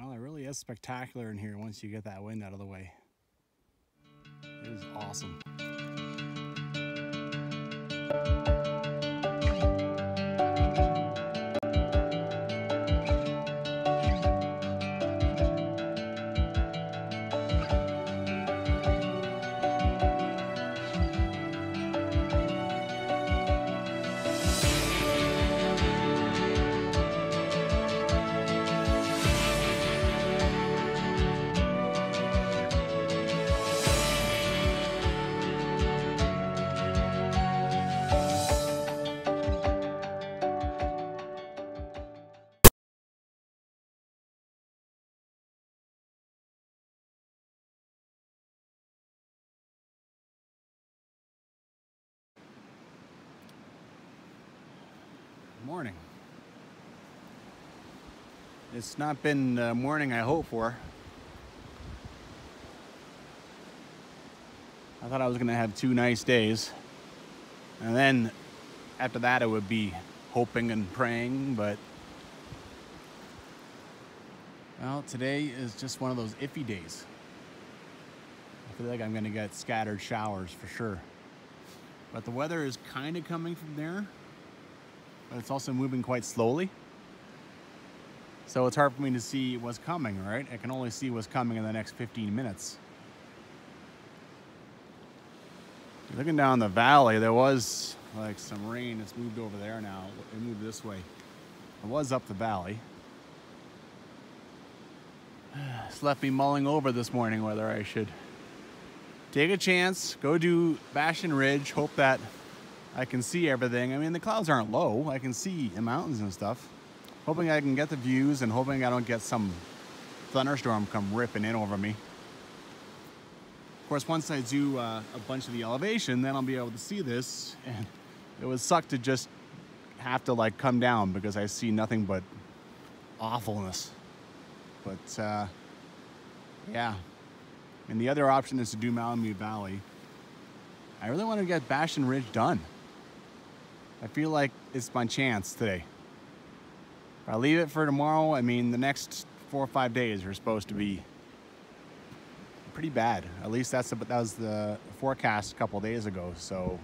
Well, it really is spectacular in here once you get that wind out of the way. It is awesome. Morning. It's not been the morning I hoped for. I thought I was going to have 2 nice days. And then after that, it would be hoping and praying, but well, today is just one of those iffy days. I feel like I'm going to get scattered showers for sure. But the weather is kind of coming from there, but it's also moving quite slowly. So it's hard for me to see what's coming, right? I can only see what's coming in the next 15 minutes. Looking down the valley, there was like some rain. It's moved over there now. It moved this way. It was up the valley. It's left me mulling over this morning whether I should take a chance, go do Bastion Ridge, hope that I can see everything. I mean, the clouds aren't low. I can see the mountains and stuff. Hoping I can get the views and hoping I don't get some thunderstorm come ripping in over me. Of course, once I do a bunch of the elevation, then I'll be able to see this. And it would suck to just have to like come down because I see nothing but awfulness. But yeah. And the other option is to do Malamute Valley. I really want to get Bastion Ridge done. I feel like it's my chance today. If I leave it for tomorrow, I mean, the next 4 or 5 days are supposed to be pretty bad. At least that was the forecast a couple days ago. So,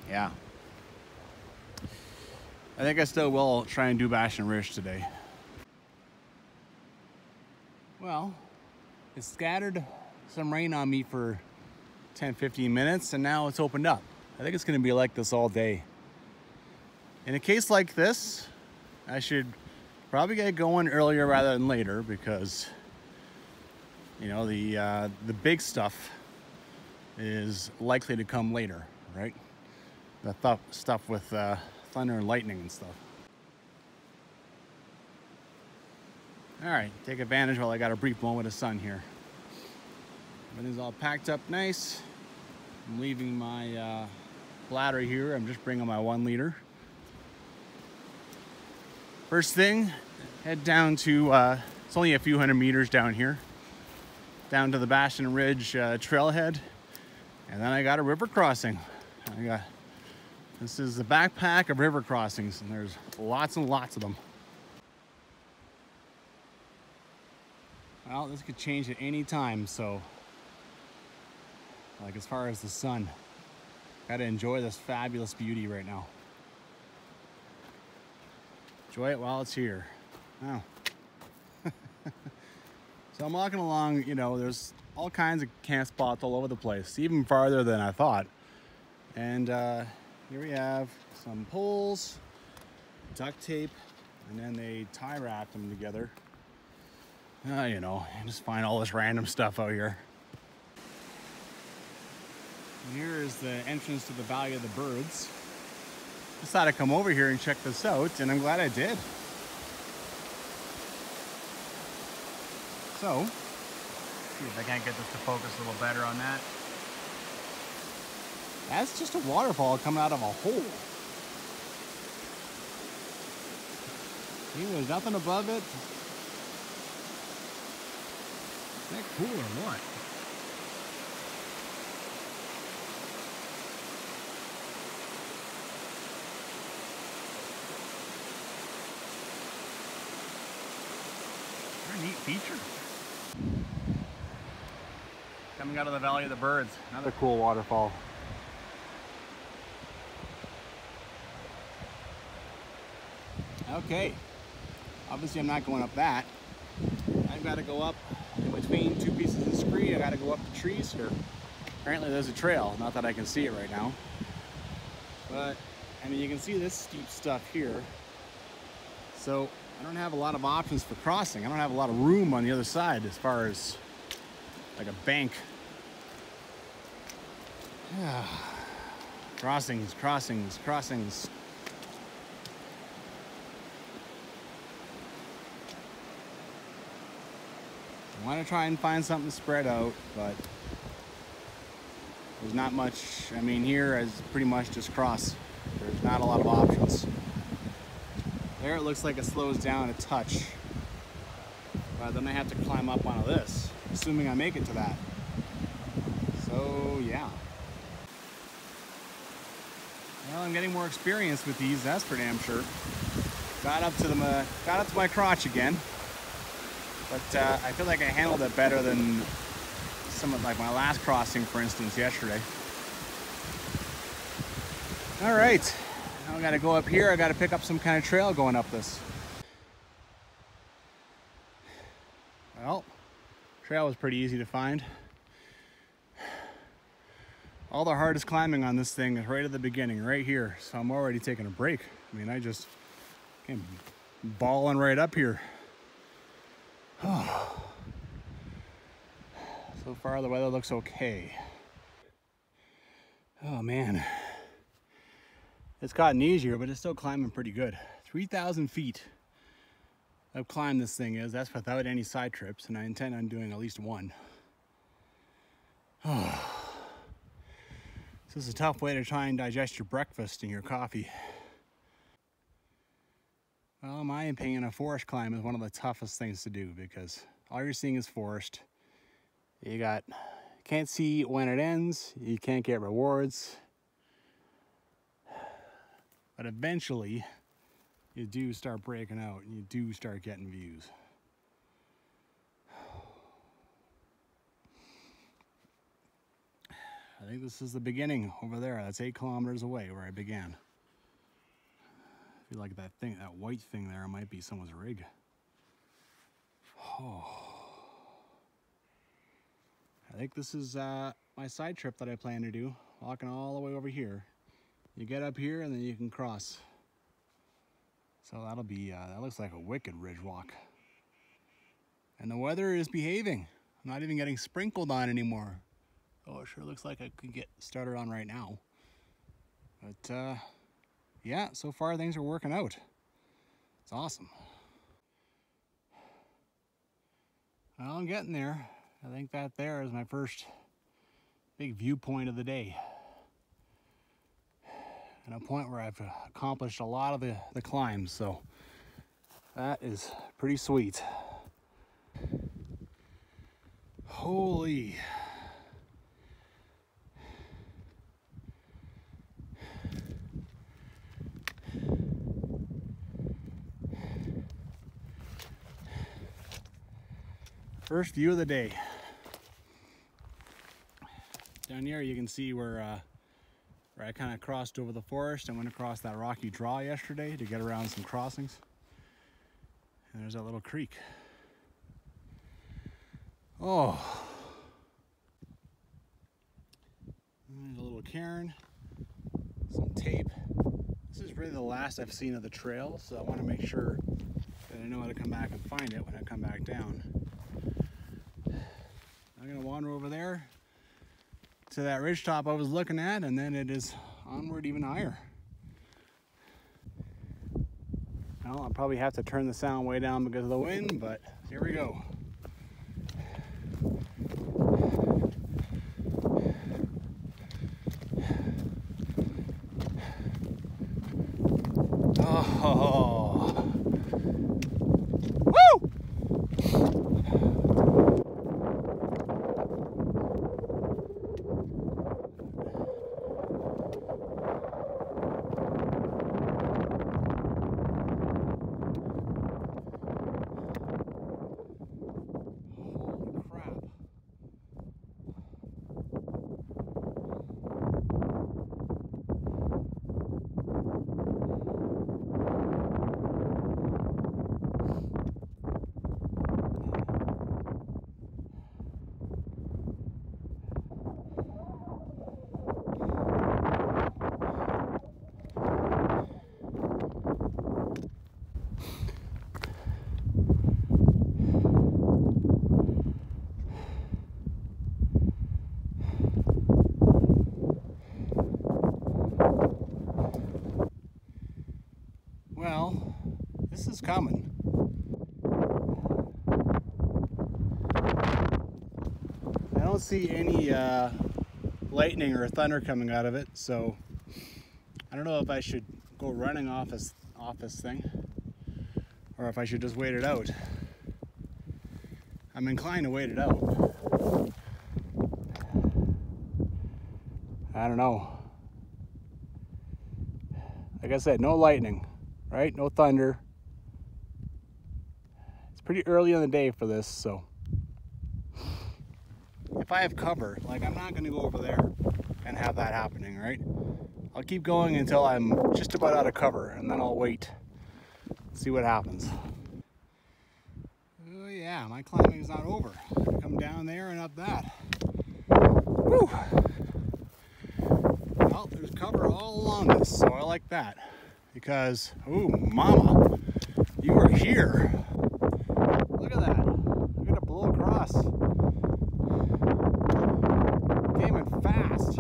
yeah. I think I still will try and do Bastion Ridge today. Well, it scattered some rain on me for 10-15 minutes and now it's opened up. I think it's going to be like this all day. In a case like this, I should probably get going earlier rather than later because, you know, the big stuff is likely to come later, right? The stuff with thunder and lightning and stuff. All right, take advantage while I got a brief moment of sun here. Everything's all packed up nice. I'm leaving my bladder here. I'm just bringing my 1 liter. First thing, head down to, it's only a few hundred meters down here, down to the Bastion Ridge trailhead. And then I got a river crossing. This is the backpack of river crossings, and there's lots and lots of them. Well, this could change at any time, so like as far as the sun, gotta enjoy this fabulous beauty right now. Enjoy it while it's here. Oh. So I'm walking along, you know, there's all kinds of camp spots all over the place, even farther than I thought. And here we have some poles, duct tape, and then they tie wrapped them together. You know, just find all this random stuff out here. And here is the entrance to the Valley of the Birds. Just thought I'd come over here and check this out, and I'm glad I did. So, see if I can't get this to focus a little better on that. That's just a waterfall coming out of a hole. See, there's nothing above it. Is that cool or what? neat feature. Coming out of the Valley of the Birds, another cool waterfall. Okay, obviously I'm not going up that. I've got to go up in between two pieces of scree. I got to go up the trees here. Apparently there's a trail, not that I can see it right now. But, I mean, you can see this steep stuff here. So, I don't have a lot of options for crossing. I don't have a lot of room on the other side as far as like a bank. Crossings, crossings, crossings. I want to try and find something spread out, but there's not much. I mean, here is pretty much just cross. There's not a lot of options. There it looks like it slows down a touch, but then I have to climb up onto this, assuming I make it to that. So yeah. Well, I'm getting more experience with these, that's for damn sure. Got up to my crotch again. But I feel like I handled it better than some of like my last crossing, for instance, yesterday. All right, now I gotta go up here. I gotta pick up some kind of trail going up this. Well, trail was pretty easy to find. All the hardest climbing on this thing is right at the beginning, right here. So I'm already taking a break. I mean, I just came balling right up here. So far the weather looks okay. Oh man, it's gotten easier, but it's still climbing pretty good. 3,000 feet of climb this thing is. That's without any side trips, and I intend on doing at least one. This is a tough way to try and digest your breakfast and your coffee. Well, in my opinion, a forest climb is one of the toughest things to do because all you're seeing is forest. You can't see when it ends, you can't get rewards. But eventually, you do start breaking out and you do start getting views. I think this is the beginning over there. That's 8 kilometers away where I began. I feel like that thing, that white thing there might be someone's rig. Oh. I think this is my side trip that I plan to do, walking all the way over here. You get up here and then you can cross. So that'll be, that looks like a wicked ridge walk. And the weather is behaving. I'm not even getting sprinkled on anymore. Oh, it sure looks like I could get started on right now. But yeah, so far things are working out. It's awesome. Well, I'm getting there. I think that there is my first big viewpoint of the day. And a point where I've accomplished a lot of the climbs, so that is pretty sweet. Holy. First view of the day. Down here you can see where I kind of crossed over the forest and went across that rocky draw yesterday to get around some crossings. And there's that little creek. Oh. There's a little cairn, some tape. This is really the last I've seen of the trail, so I want to make sure that I know how to come back and find it when I come back down. I'm gonna wander over there to that ridgetop I was looking at, and then it is onward even higher. Well, I'll probably have to turn the sound way down because of the wind, but here we go. Oh. Woo! This is coming. I don't see any lightning or thunder coming out of it, so I don't know if I should go running off this thing or if I should just wait it out. I'm inclined to wait it out. I don't know. Like I said, no lightning, right? No thunder. It's pretty early in the day for this, so if I have cover, like I'm not gonna go over there and have that happening, right? I'll keep going until I'm just about out of cover, and then I'll wait, see what happens. Oh yeah, my climbing is not over. Come down there and up that. Woo! Well, there's cover all along this, so I like that. Because, oh mama, you are here. Look at that. I'm gonna blow across. Came in fast.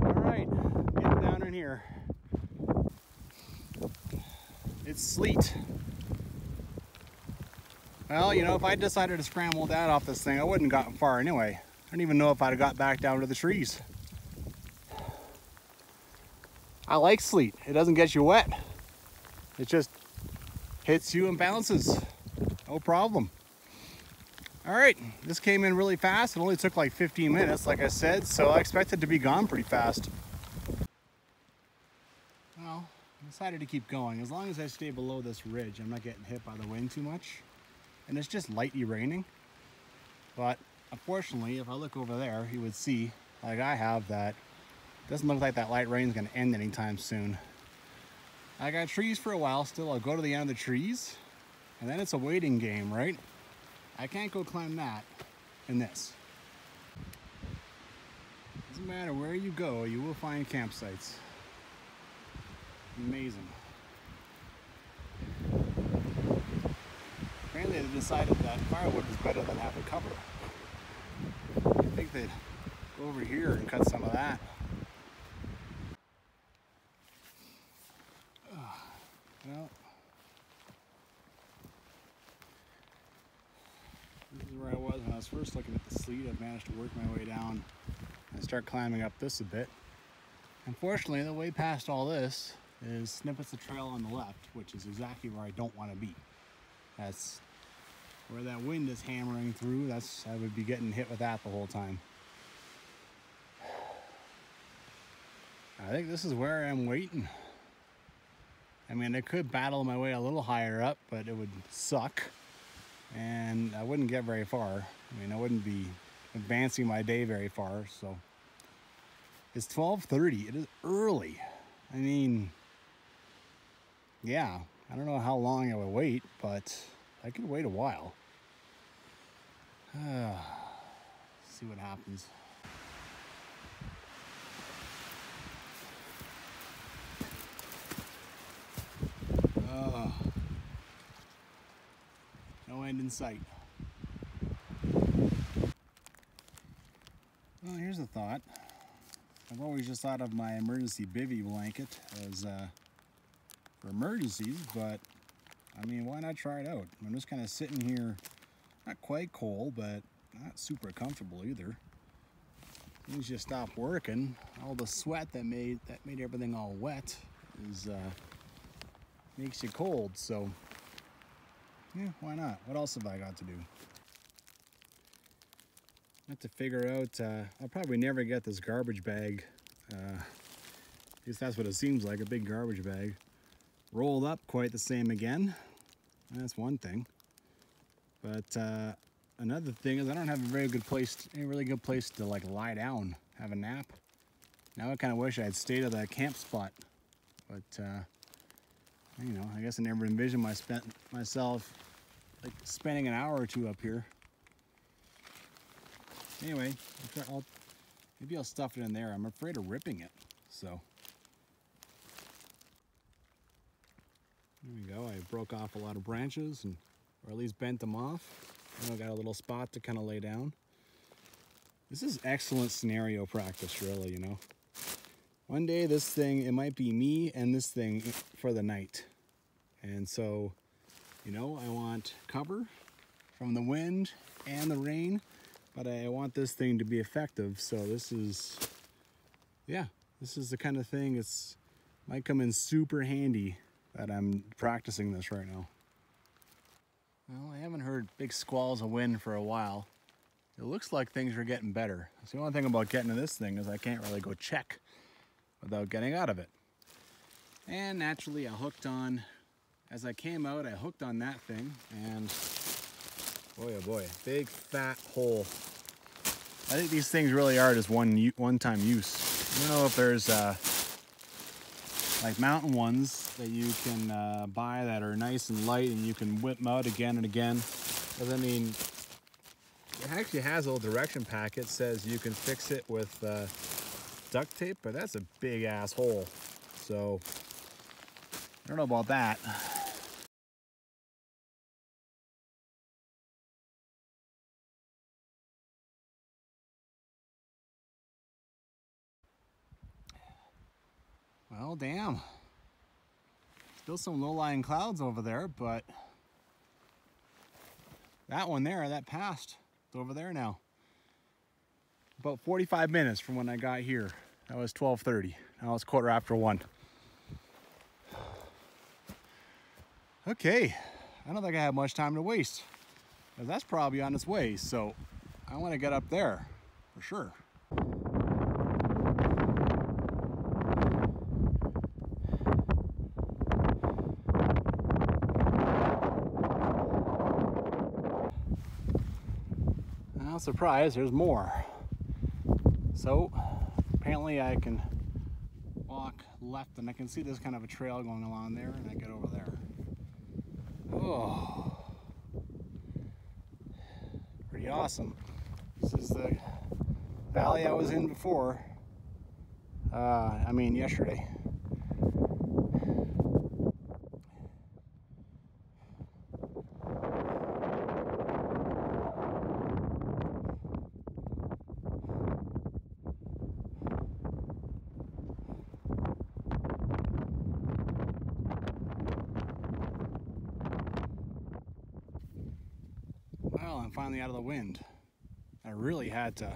Alright, getting down in here. It's sleet. Well, you know, if I decided to scramble down off this thing, I wouldn't have gotten far anyway. I don't even know if I'd have got back down to the trees. I like sleet. It doesn't get you wet. It just hits you and bounces. No problem. All right, this came in really fast. It only took like 15 minutes, like I said, so I expected to be gone pretty fast. Well, I decided to keep going. As long as I stay below this ridge, I'm not getting hit by the wind too much. And it's just lightly raining. But unfortunately, if I look over there, you would see, like I have, that it doesn't look like that light rain is going to end anytime soon. I got trees for a while still. I'll go to the end of the trees, and then it's a waiting game, right? I can't go climb that in this. Doesn't matter where you go, you will find campsites. Amazing. Apparently they decided that firewood was better than having cover. I think they'd go over here and cut some of that. Well, this is where I was when I was first looking at the sleet. I've managed to work my way down and start climbing up this a bit. Unfortunately, the way past all this is snippets of trail on the left, which is exactly where I don't want to be. That's where that wind is hammering through. I would be getting hit with that the whole time. I think this is where I'm waiting. I mean, I could battle my way a little higher up, but it would suck. And I wouldn't get very far. I mean, I wouldn't be advancing my day very far, so. It's 12:30, it is early. I mean, yeah, I don't know how long I would wait, but I could wait a while. See what happens. No end in sight. Well, here's a thought. I've always just thought of my emergency bivvy blanket as for emergencies, but I mean, why not try it out? I'm just kind of sitting here, not quite cold, but not super comfortable either. As soon as you stop working, all the sweat that made everything all wet is makes you cold. So yeah, why not? What else have I got to do? I have to figure out, I'll probably never get this garbage bag, at least that's what it seems like, a big garbage bag, rolled up quite the same again. That's one thing. But another thing is I don't have a really good place to like lie down, have a nap. Now I kind of wish I had stayed at that camp spot. But, you know, I guess I never envisioned myself like spending an hour or two up here. Anyway, maybe I'll stuff it in there. I'm afraid of ripping it, so. There we go. I broke off a lot of branches, or at least bent them off. Now I got a little spot to kind of lay down. This is excellent scenario practice, really, you know. One day this thing, it might be me and this thing for the night. And so, you know, I want cover from the wind and the rain, but I want this thing to be effective. So this is, yeah, this is the kind of thing, it's might come in super handy that I'm practicing this right now. Well, I haven't heard big squalls of wind for a while. It looks like things are getting better. So the only thing about getting to this thing is I can't really go check without getting out of it. And naturally I hooked on, as I came out, I hooked on that thing, and boy oh boy, big fat hole. I think these things really are just one-time use. I don't know if there's like mountain ones that you can buy that are nice and light and you can whip them out again and again. Because I mean, it actually has a little direction packet, says you can fix it with duct tape, but that's a big ass hole. So I don't know about that. Well, damn. Still some low-lying clouds over there, but that one there, that passed. It's over there now. About 45 minutes from when I got here. That was 12:30. Now it's 1:15. Okay, I don't think I have much time to waste, because that's probably on its way, so I want to get up there for sure. Now, surprise, there's more. So apparently I can walk left and I can see there's kind of a trail going along there, and I get over there. Oh, pretty awesome. This is the valley I was in before. I mean yesterday. Well, I'm finally out of the wind. I really had to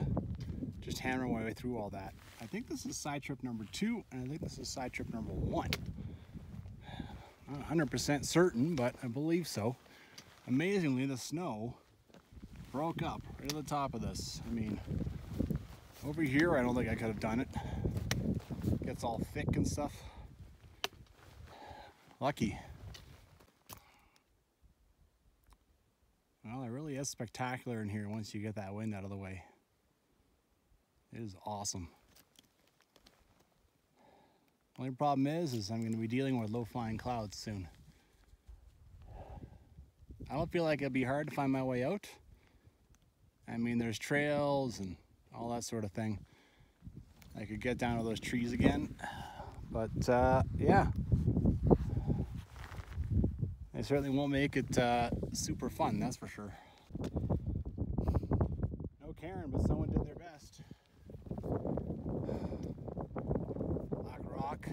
just hammer my way through all that. I think this is side trip number 2, and I think this is side trip number 1. Not 100% certain, but I believe so. Amazingly, the snow broke up right at the top of this. I mean, over here, I don't think I could have done it. Gets all thick and stuff. Lucky. Well, it really is spectacular in here once you get that wind out of the way. It is awesome. Only problem is I'm going to be dealing with low-flying clouds soon. I don't feel like it'd be hard to find my way out. I mean, there's trails and all that sort of thing. I could get down to those trees again, but yeah. They certainly won't make it super fun, that's for sure. No Karen, but someone did their best. Black rock.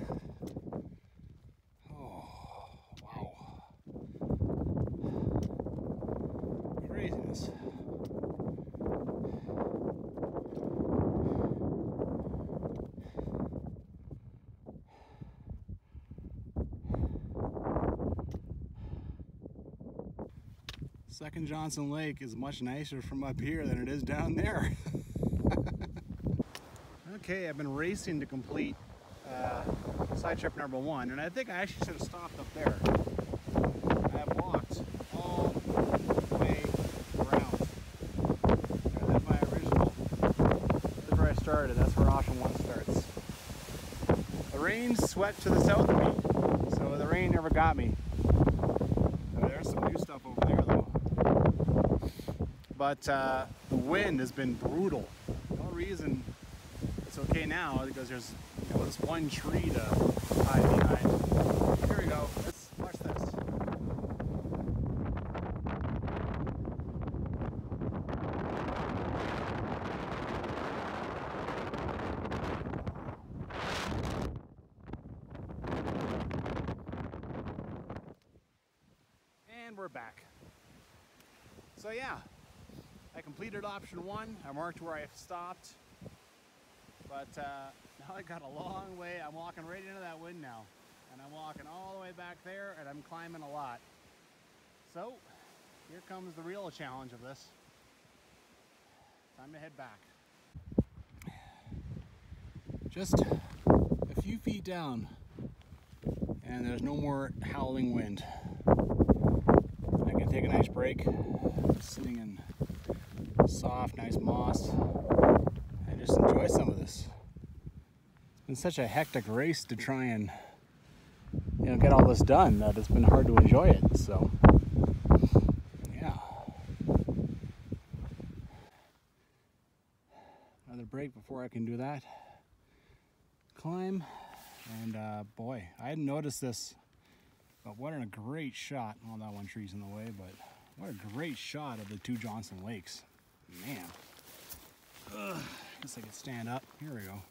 Oh, wow. Craziness. Second Johnson Lake is much nicer from up here than it is down there. Okay, I've been racing to complete side trip number 1, and I think I actually should have stopped up there. I have walked all the way around. And then my original, that's where I started, that's where option 1 starts. The rain swept to the south of me, so the rain never got me. There's some new stuff over there though. But the wind has been brutal. No reason it's okay now because there's this one tree to hide behind. Here we go. Let's watch this. And we're back. So yeah, I completed option 1. I marked where I stopped. But now I got a long way. I'm walking right into that wind now. And I'm walking all the way back there, and I'm climbing a lot. So here comes the real challenge of this. Time to head back. Just a few feet down, and there's no more howling wind. I can take a nice break, sitting in soft, nice moss, and just enjoy some of this. It's been such a hectic race to try and, you know, get all this done that it's been hard to enjoy it. So, yeah. Another break before I can do that. Climb, and boy, I hadn't noticed this, but what a great shot. Well, that one tree's in the way, but what a great shot of the two Johnson Lakes. Man. Ugh, guess I could stand up. Here we go.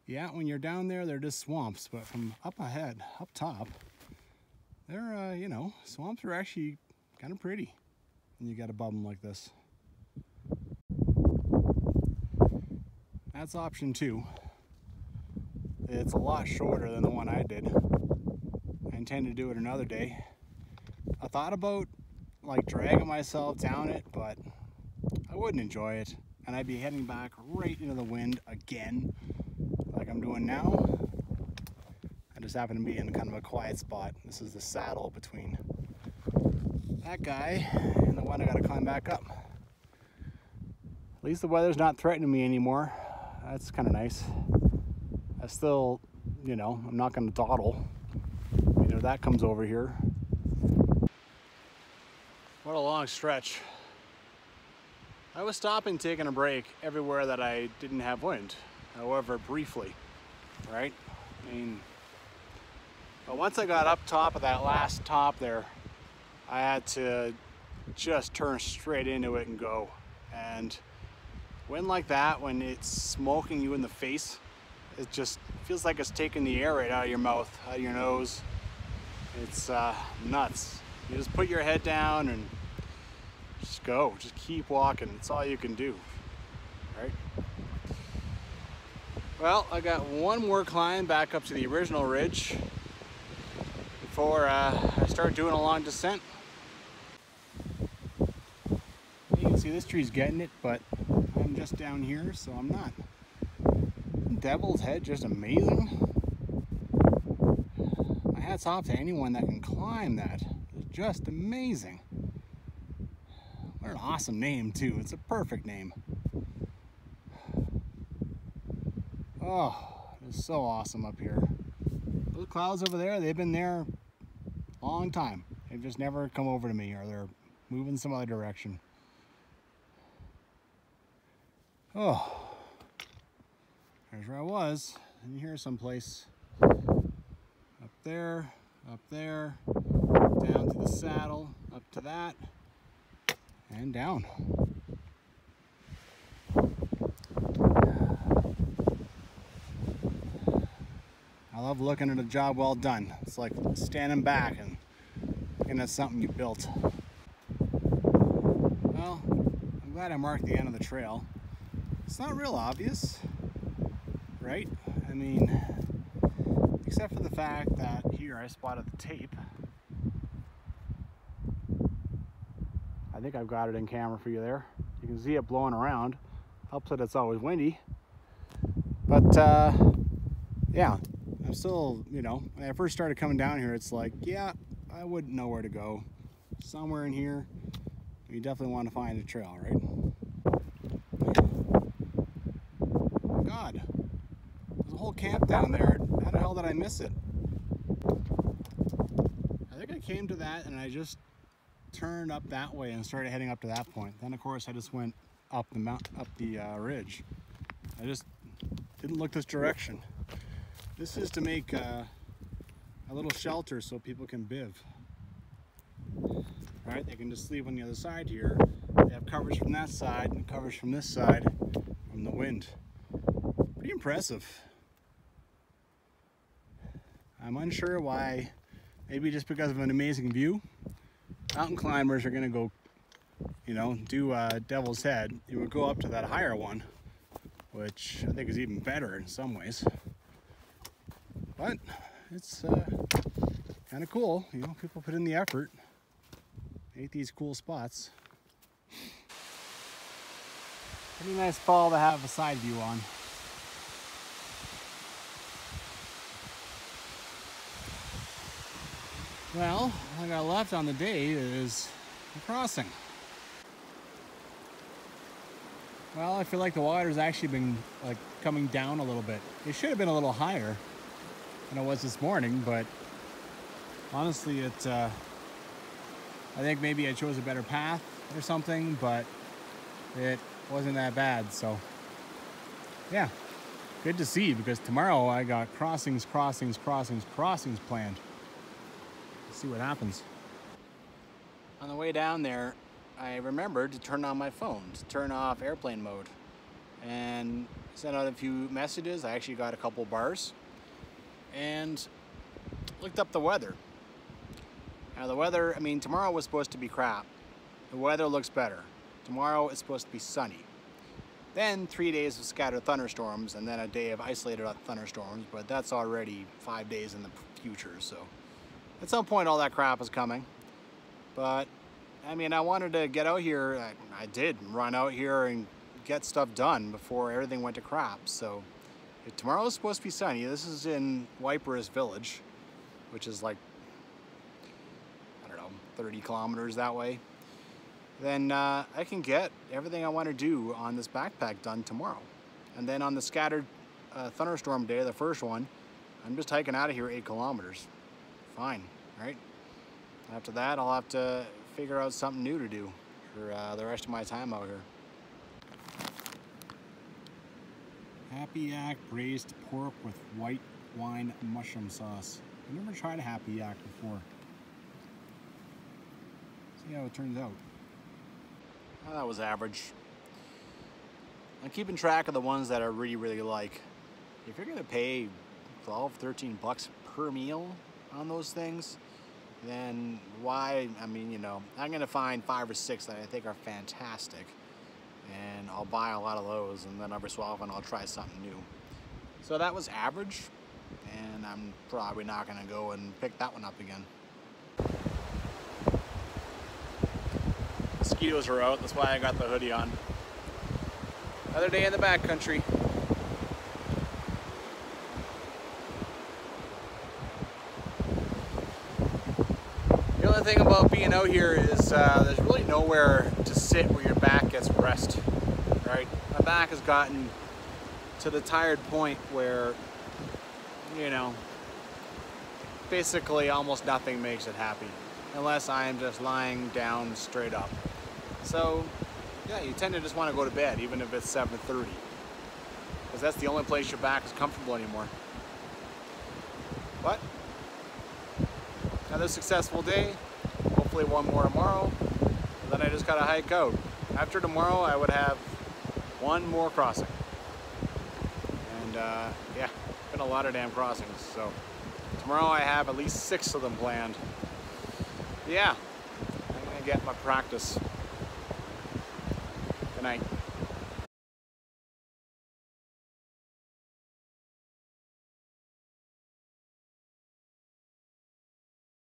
Yeah, when you're down there, they're just swamps, but from up ahead, up top, they're, you know, swamps are actually kind of pretty when you get above them like this. That's option 2. It's a lot shorter than the one I did. I intend to do it another day. I thought about like dragging myself down it, but I wouldn't enjoy it. And I'd be heading back right into the wind again, like I'm doing now. I just happen to be in kind of a quiet spot. This is the saddle between that guy and the one I gotta climb back up. At least the weather's not threatening me anymore. That's kind of nice. I still, you know, I'm not going to dawdle. You know, that comes over here. What a long stretch. I was stopping, taking a break everywhere that I didn't have wind. However, briefly, right? I mean, but once I got up top of that last top there, I had to just turn straight into it and go. And wind like that, when it's smoking you in the face, it just feels like it's taking the air right out of your mouth, out of your nose. It's nuts. You just put your head down and just go. Just keep walking. It's all you can do, right? Well, I got one more climb back up to the original ridge before I start doing a long descent. You can see this tree's getting it, but I'm just down here, so I'm not. Devil's Head, just amazing. My hat's off to anyone that can climb that. It's just amazing. What an awesome name, too. It's a perfect name. Oh, it's so awesome up here. Those clouds over there, they've been there a long time. They've just never come over to me, or they're moving some other direction. Oh, there's where I was. And here's someplace up there, down to the saddle, up to that, and down. I love looking at a job well done. It's like standing back and looking at something you built. Well, I'm glad I marked the end of the trail. It's not real obvious, right? I mean, except for the fact that here I spotted the tape. I think I've got it in camera for you there. You can see it blowing around. Helps that it's always windy. But yeah, I'm still, you know, when I first started coming down here, it's like, yeah, I wouldn't know where to go. Somewhere in here, you definitely want to find a trail, right? God, there's a whole camp down there. How the hell did I miss it? I think I came to that and I just turned up that way and started heading up to that point. Then of course I just went up the ridge. I just didn't look this direction. This is to make a little shelter so people can biv. Right? They can just sleep on the other side here. They have coverage from that side and coverage from this side from the wind. Pretty impressive. I'm unsure why. Maybe just because of an amazing view. Mountain climbers are gonna go, you know, do Devil's Head. You would go up to that higher one, which I think is even better in some ways. But it's kind of cool, you know, people put in the effort, make these cool spots. Pretty nice fall to have a side view on. Well, all I got left on the day is the crossing. Well, I feel like the water's actually been like coming down a little bit. It should have been a little higher than it was this morning, but honestly, I think maybe I chose a better path or something, but it wasn't that bad. So yeah, good to see, because tomorrow I got crossings planned. Let's see what happens. On the way down there, I remembered to turn on my phone, to turn off airplane mode, and sent out a few messages. I actually got a couple bars and looked up the weather. Now the weather, I mean, tomorrow was supposed to be crap. The weather looks better. Tomorrow is supposed to be sunny. Then 3 days of scattered thunderstorms, and then a day of isolated thunderstorms, but that's already 5 days in the future, so at some point all that crap is coming. But I mean, I wanted to get out here. I did run out here and get stuff done before everything went to crap. So if tomorrow is supposed to be sunny, this is in Waiparas Village, which is like, I don't know, 30 kilometers that way, then I can get everything I want to do on this backpack done tomorrow. And then on the scattered thunderstorm day, the first one, I'm just hiking out of here 8 kilometers. Fine, right? After that, I'll have to figure out something new to do for the rest of my time out here. Happy Yak braised pork with white wine mushroom sauce. I've never tried a Happy Yak before. See how it turns out. Well, that was average. I'm keeping track of the ones that I really like. If you're gonna pay 12, 13 bucks per meal on those things, then why? I mean, you know, I'm gonna find 5 or 6 that I think are fantastic, and I'll buy a lot of those, and then every so often I'll try something new. So that was average, and I'm probably not gonna go and pick that one up again. Mosquitoes are out, that's why I got the hoodie on. Another day in the backcountry. The only thing about being out here is there's really nowhere to sit where your back gets rest, right? My back has gotten to the tired point where, you know, basically almost nothing makes it happy, unless I am just lying down straight up. So, yeah, you tend to just want to go to bed, even if it's 7:30, because that's the only place your back is comfortable anymore. But another successful day, hopefully one more tomorrow, and then I just gotta hike out. After tomorrow, I would have one more crossing. And yeah, been a lot of damn crossings, so tomorrow I have at least 6 of them planned. Yeah, I'm gonna get my practice. Good night.